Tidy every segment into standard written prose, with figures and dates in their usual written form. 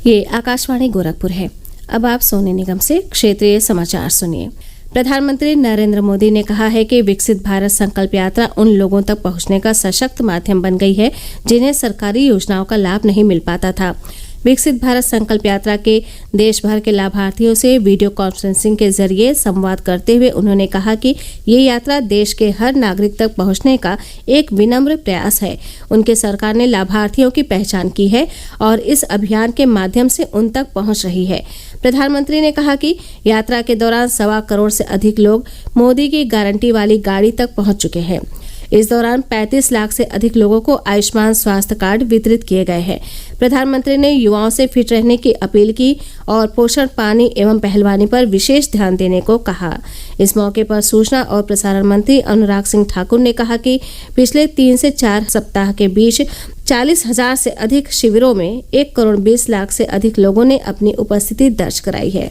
ये आकाशवाणी गोरखपुर है। अब आप सोने निगम से क्षेत्रीय समाचार सुनिए। प्रधानमंत्री नरेंद्र मोदी ने कहा है कि विकसित भारत संकल्प यात्रा उन लोगों तक पहुंचने का सशक्त माध्यम बन गई है जिन्हें सरकारी योजनाओं का लाभ नहीं मिल पाता था। विकसित भारत संकल्प यात्रा के देश भर के लाभार्थियों से वीडियो कॉन्फ्रेंसिंग के जरिए संवाद करते हुए उन्होंने कहा कि ये यात्रा देश के हर नागरिक तक पहुंचने का एक विनम्र प्रयास है। उनके सरकार ने लाभार्थियों की पहचान की है और इस अभियान के माध्यम से उन तक पहुंच रही है। प्रधानमंत्री ने कहा कि यात्रा के दौरान 1.25 करोड़ से अधिक लोग मोदी की गारंटी वाली गाड़ी तक पहुंच चुके हैं। इस दौरान 35 लाख से अधिक लोगों को आयुष्मान स्वास्थ्य कार्ड वितरित किए गए हैं। प्रधानमंत्री ने युवाओं से फिट रहने की अपील की और पोषण, पानी एवं पहलवानी पर विशेष ध्यान देने को कहा। इस मौके पर सूचना और प्रसारण मंत्री अनुराग सिंह ठाकुर ने कहा कि पिछले 3 से 4 सप्ताह के बीच 40,000 से अधिक शिविरों में 1 करोड़ 20 लाख से अधिक लोगों ने अपनी उपस्थिति दर्ज कराई है।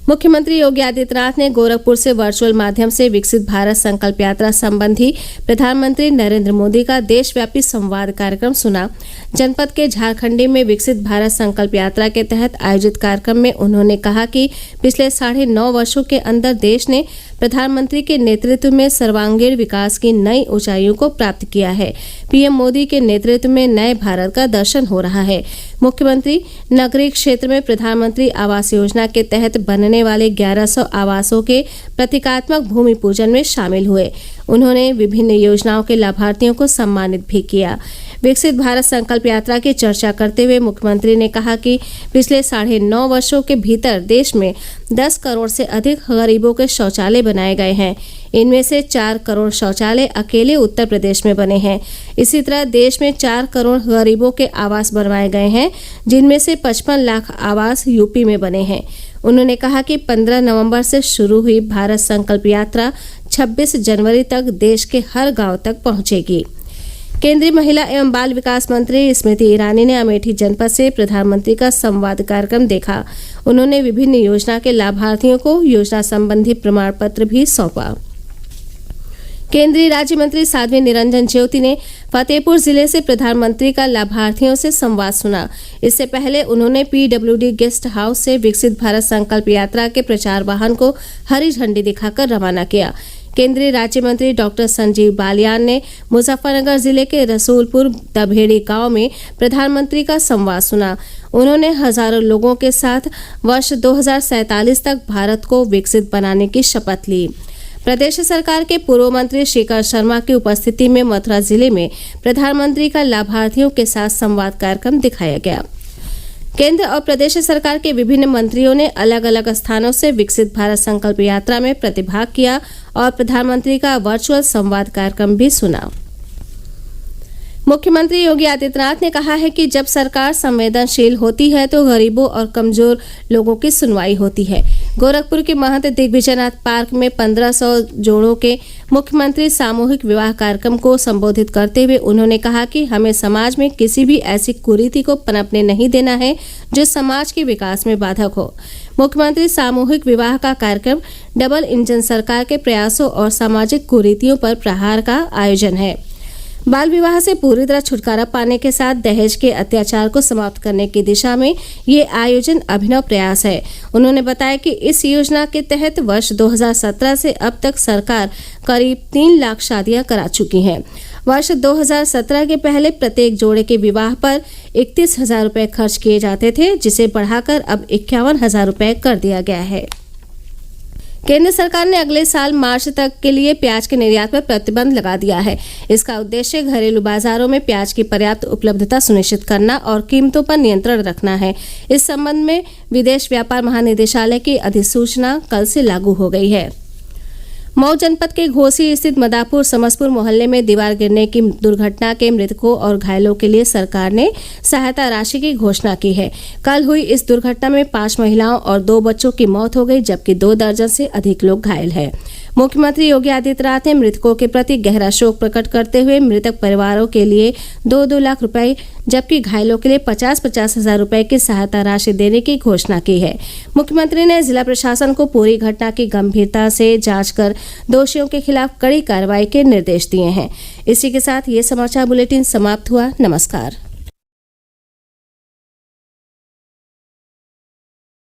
मुख्यमंत्री योगी आदित्यनाथ ने गोरखपुर से वर्चुअल माध्यम से विकसित भारत संकल्प यात्रा संबंधी प्रधानमंत्री नरेंद्र मोदी का देशव्यापी संवाद कार्यक्रम सुना। जनपद के झारखंडी में विकसित भारत संकल्प यात्रा के तहत आयोजित कार्यक्रम में उन्होंने कहा कि पिछले 9.5 वर्षों के अंदर देश ने प्रधानमंत्री के नेतृत्व में सर्वांगीण विकास की नई ऊंचाइयों को प्राप्त किया है। पीएम मोदी के नेतृत्व में नए भारत का दर्शन हो रहा है। मुख्यमंत्री नगरीय क्षेत्र में प्रधानमंत्री आवास योजना के तहत बनने वाले 1100 आवासों के प्रतीकात्मक भूमि पूजन में शामिल हुए। उन्होंने विभिन्न योजनाओं के लाभार्थियों को सम्मानित भी किया। विकसित भारत संकल्प यात्रा की चर्चा करते हुए मुख्यमंत्री ने कहा कि पिछले 9.5 वर्षों के भीतर देश में 10 करोड़ से अधिक गरीबों के शौचालय बनाए गए हैं। इनमें से 4 करोड़ शौचालय अकेले उत्तर प्रदेश में बने हैं। इसी तरह देश में 4 करोड़ गरीबों के आवास बनवाए गए हैं, जिनमें से 55 लाख आवास यूपी में बने हैं। उन्होंने कहा कि 15 नवंबर से शुरू हुई भारत संकल्प यात्रा 26 जनवरी तक देश के हर गांव तक पहुंचेगी। केंद्रीय महिला एवं बाल विकास मंत्री स्मृति ईरानी ने अमेठी जनपद से प्रधानमंत्री का संवाद कार्यक्रम देखा। उन्होंने विभिन्न योजना के लाभार्थियों को योजना संबंधी प्रमाण पत्र भी सौंपा। केंद्रीय राज्य मंत्री साध्वी निरंजन ज्योति ने फतेहपुर जिले से प्रधानमंत्री का लाभार्थियों से संवाद सुना। इससे पहले उन्होंने पीडब्ल्यूडी गेस्ट हाउस से विकसित भारत संकल्प यात्रा के प्रचार वाहन को हरी झंडी दिखाकर रवाना किया। केंद्रीय राज्य मंत्री डॉक्टर संजीव बालियान ने मुजफ्फरनगर जिले के रसूलपुर दभेड़ी गांव में प्रधानमंत्री का संवाद सुना। उन्होंने हजारों लोगों के साथ वर्ष 2047 तक भारत को विकसित बनाने की शपथ ली। प्रदेश सरकार के पूर्व मंत्री श्रीकर शर्मा की उपस्थिति में मथुरा जिले में प्रधानमंत्री का लाभार्थियों के साथ संवाद कार्यक्रम दिखाया गया। केंद्र और प्रदेश सरकार के विभिन्न मंत्रियों ने अलग अलग स्थानों से विकसित भारत संकल्प यात्रा में प्रतिभाग किया और प्रधानमंत्री का वर्चुअल संवाद कार्यक्रम भी सुना। मुख्यमंत्री योगी आदित्यनाथ ने कहा है कि जब सरकार संवेदनशील होती है तो गरीबों और कमजोर लोगों की सुनवाई होती है। गोरखपुर के महंत दिग्विजयनाथ पार्क में 1500 जोड़ों के मुख्यमंत्री सामूहिक विवाह कार्यक्रम को संबोधित करते हुए उन्होंने कहा कि हमें समाज में किसी भी ऐसी कुरीति को पनपने नहीं देना है जो समाज के विकास में बाधक हो। मुख्यमंत्री सामूहिक विवाह का कार्यक्रम डबल इंजन सरकार के प्रयासों और सामाजिक कुरीतियों पर प्रहार का आयोजन है। बाल विवाह से पूरी तरह छुटकारा पाने के साथ दहेज के अत्याचार को समाप्त करने की दिशा में ये आयोजन अभिनव प्रयास है। उन्होंने बताया कि इस योजना के तहत वर्ष 2017 से अब तक सरकार करीब 3 लाख शादियां करा चुकी है। वर्ष 2017 के पहले प्रत्येक जोड़े के विवाह पर 31,000 रुपये खर्च किए जाते थे, जिसे बढ़ाकर अब 51,000 रुपये कर दिया गया है। केंद्र सरकार ने अगले साल मार्च तक के लिए प्याज के निर्यात पर प्रतिबंध लगा दिया है। इसका उद्देश्य घरेलू बाजारों में प्याज की पर्याप्त उपलब्धता सुनिश्चित करना और कीमतों पर नियंत्रण रखना है। इस संबंध में विदेश व्यापार महानिदेशालय की अधिसूचना कल से लागू हो गई है। मऊ जनपद के घोसी स्थित मदापुर समसपुर मोहल्ले में दीवार गिरने की दुर्घटना के मृतकों और घायलों के लिए सरकार ने सहायता राशि की घोषणा की है। कल हुई इस दुर्घटना में 5 महिलाओं और 2 बच्चों की मौत हो गई, जबकि 2 दर्जन से अधिक लोग घायल हैं। मुख्यमंत्री योगी आदित्यनाथ ने मृतकों के प्रति गहरा शोक प्रकट करते हुए मृतक परिवारों के लिए 2-2 लाख रुपए जबकि घायलों के लिए 50-50 हजार रुपए की सहायता राशि देने की घोषणा की है। मुख्यमंत्री ने जिला प्रशासन को पूरी घटना की गंभीरता से जांच कर दोषियों के खिलाफ कड़ी कार्रवाई के निर्देश दिए हैं। इसी के साथ ये समाचार बुलेटिन समाप्त हुआ। नमस्कार।